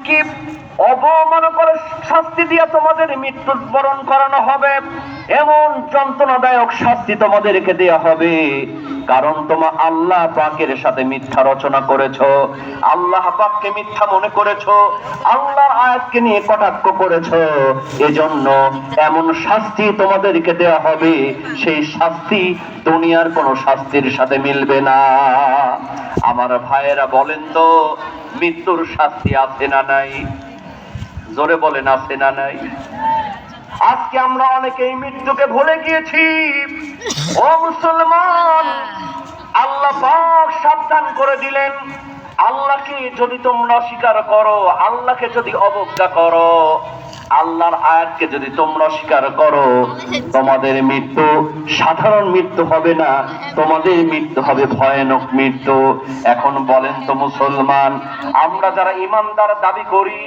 আমাদেরকে অবমান করে শাস্তি দিয়ে তোমাদের মৃত্যুবরণ করানো হবে, এমন যন্ত্রণাদায়ক শাস্তি তোমাদেরকে দেয়া হবে, কারণ তোমরা আল্লাহ পাকের সাথে মিথ্যা রচনা করেছো, আল্লাহ পাককে মিথ্যা মনে করেছো, আল্লাহর আয়াতকে নিয়ে কটাক্ষ করেছো। এজন্য এমন শাস্তি তোমাদেরকে দেয়া হবে, সেই শাস্তি দুনিয়ার কোনো শাস্তির সাথে মিলবে না। আমার ভাইয়েরা বলেন তো, মৃত্যুর শাস্তি আছে না নাই? জোরে বলেন, আছে না নাই? আজকে আমরা অনেকেই মৃত্যুকে ভুলে গিয়েছি। ও মুসলমান, আল্লাহ পাক সাবধান করে দিলেন, আল্লাহকে যদি তোমরা অস্বীকার করো, আল্লাহকে যদি অবজ্ঞা করো, আল্লাহর আয়াতকে যদি তোমরা অস্বীকার করো, তোমাদের মৃত্যু সাধারণ মৃত্যু হবে না, তোমাদের মৃত্যু হবে ভয়ানক মৃত্যু। এখন বলেন তো মুসলমান, আমরা যারা ঈমানদার দাবি করি,